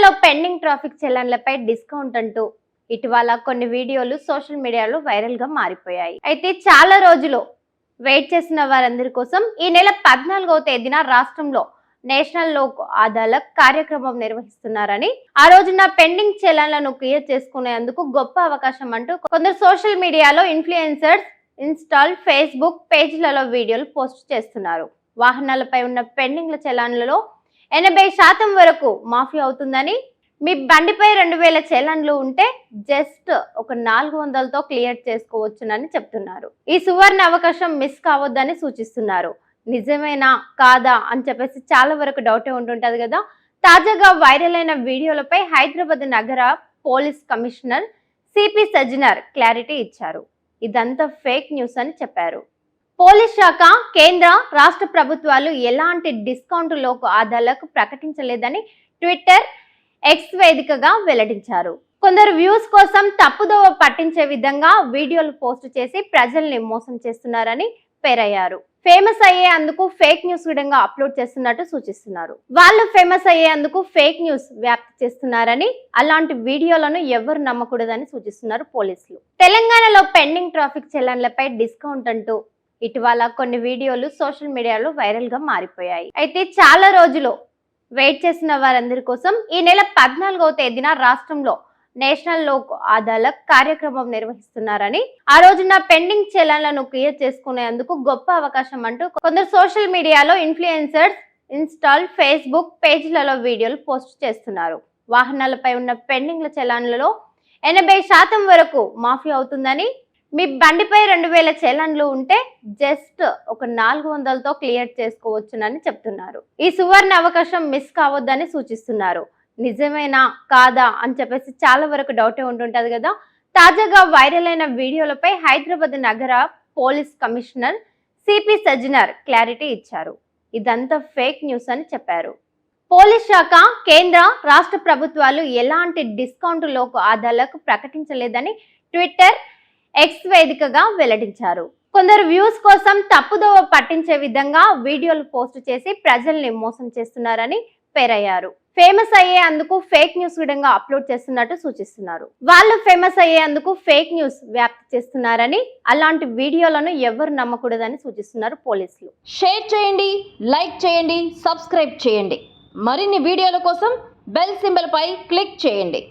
తెలంగాణలో pending traffic చలన్లపై discount అంటూ ఇటీవల కొన్ని వీడియోలు సోషల్ మీడియాలో వైరల్ గా మారిపోయాయి. అయితే చాలా రోజులు వెయిట్ చేసిన వారందరి కోసం ఈ నెల 14వ తేదీన రాష్ట్రంలో నేషనల్ లోక్ అదాలత్ కార్యక్రమం నిర్వహిస్తున్నారని, ఆ రోజున పెండింగ్ చలన్లను క్లియర్ చేసుకునేందుకు గొప్ప అవకాశం అంటూ కొందరు సోషల్ మీడియాలో ఇన్ఫ్లుయెన్సర్స్ ఇన్స్టాల్ ఫేస్బుక్ పేజీలలో వీడియోలు పోస్ట్ చేస్తున్నారు. వాహనాలపై ఉన్న పెండింగ్ల చలాన్లలో 80% వరకు మాఫీ అవుతుందని, మీ బండిపై 2000 చలాన్లు ఉంటే జస్ట్ ఒక 400తో క్లియర్ చేసుకోవచ్చునని చెప్తున్నారు. ఈ సువర్ణ అవకాశం మిస్ కావద్దని సూచిస్తున్నారు. నిజమేనా కాదా అని చెప్పేసి చాలా వరకు డౌటే ఉంటుంటది కదా. తాజాగా వైరల్ అయిన వీడియోలపై హైదరాబాద్ నగర police commissioner CP Sajjanar clarity ఇచ్చారు. ఇదంతా ఫేక్ న్యూస్ అని చెప్పారు. పోలీస్ శాఖ, కేంద్ర, రాష్ట్ర ప్రభుత్వాలు ఎలాంటి డిస్కౌంట్ లోక్ అదాలత్ ప్రకటించలేదని ట్విట్టర్, ఎక్స్ వేదికగా వెల్లడించారు. కొందరు వ్యూస్ కోసం తప్పుదోవ పట్టించే విధంగా వీడియోలు పోస్ట్ చేసి ప్రజల్ని మోసం చేస్తున్నారని పేరయ్యారు. ఫేమస్ అయ్యేందుకు ఫేక్ న్యూస్ విధంగా అప్లోడ్ చేస్తున్నట్టు సూచిస్తున్నారు. వాళ్ళు ఫేమస్ అయ్యేందుకు ఫేక్ న్యూస్ వ్యాప్తి చేస్తున్నారని, అలాంటి వీడియోలను ఎవరు నమ్మకూడదని సూచిస్తున్నారు పోలీసులు. తెలంగాణలో పెండింగ్ ట్రాఫిక్ చలన్లపై డిస్కౌంట్ అంటూ ఇటీవల కొన్ని వీడియోలు సోషల్ మీడియాలో వైరల్ గా మారిపోయాయి. అయితే చాలా రోజులు వెయిట్ చేసిన వారందరి కోసం ఈ నెల 14వ తేదీన రాష్ట్రంలో నేషనల్ లోక్ అదాలత్ కార్యక్రమం నిర్వహిస్తున్నారని, ఆ రోజున పెండింగ్ చలన్లను క్లియర్ చేసుకునేందుకు గొప్ప అవకాశం అంటూ కొందరు సోషల్ మీడియాలో ఇన్ఫ్లుయెన్సర్స్ ఇన్స్టాల్ ఫేస్బుక్ పేజీలలో వీడియోలు పోస్ట్ చేస్తున్నారు. వాహనాలపై ఉన్న పెండింగ్ల చలాన్లలో 80% వరకు మాఫీ అవుతుందని, మీ బండిపై 2000 చలాన్లు ఉంటే జస్ట్ ఒక 400తో క్లియర్ చేసుకోవచ్చునని చెప్తున్నారు. ఈ సువర్ణ అవకాశం మిస్ కావద్దని సూచిస్తున్నారు. నిజమేనా కాదా అని చెప్పేసి చాలా వరకు డౌటే ఉంటుంటది కదా. తాజాగా వైరల్ అయిన వీడియోలపై హైదరాబాద్ నగర police commissioner CP Sajjanar clarity ఇచ్చారు. ఇదంతా ఫేక్ న్యూస్ అని చెప్పారు. పోలీస్ శాఖ, కేంద్ర, రాష్ట్ర ప్రభుత్వాలు ఎలాంటి డిస్కౌంట్ లోక్ అదాలత్ ప్రకటించలేదని ట్విట్టర్, ఎక్స్ వేదికగా వెల్లడించారు. కొందరు వ్యూస్ కోసం తప్పుదోవ పట్టించే విధంగా వీడియోలు పోస్ట్ చేసి ప్రజల్ని మోసం చేస్తున్నారని పేరయ్యారు. ఫేమస్ అయ్యేందుకు ఫేక్ న్యూస్ విధంగా అప్లోడ్ చేస్తున్నట్టు సూచిస్తున్నారు. వాళ్ళు ఫేమస్ అయ్యేందుకు ఫేక్ న్యూస్ వ్యాప్తి చేస్తున్నారని, అలాంటి వీడియోలను ఎవరు నమ్మకూడదని సూచిస్తున్నారు పోలీసులు. షేర్ చేయండి, లైక్ చేయండి, సబ్స్క్రైబ్ చేయండి. మరిన్ని వీడియోల కోసం బెల్ సింబల్ పై క్లిక్ చేయండి.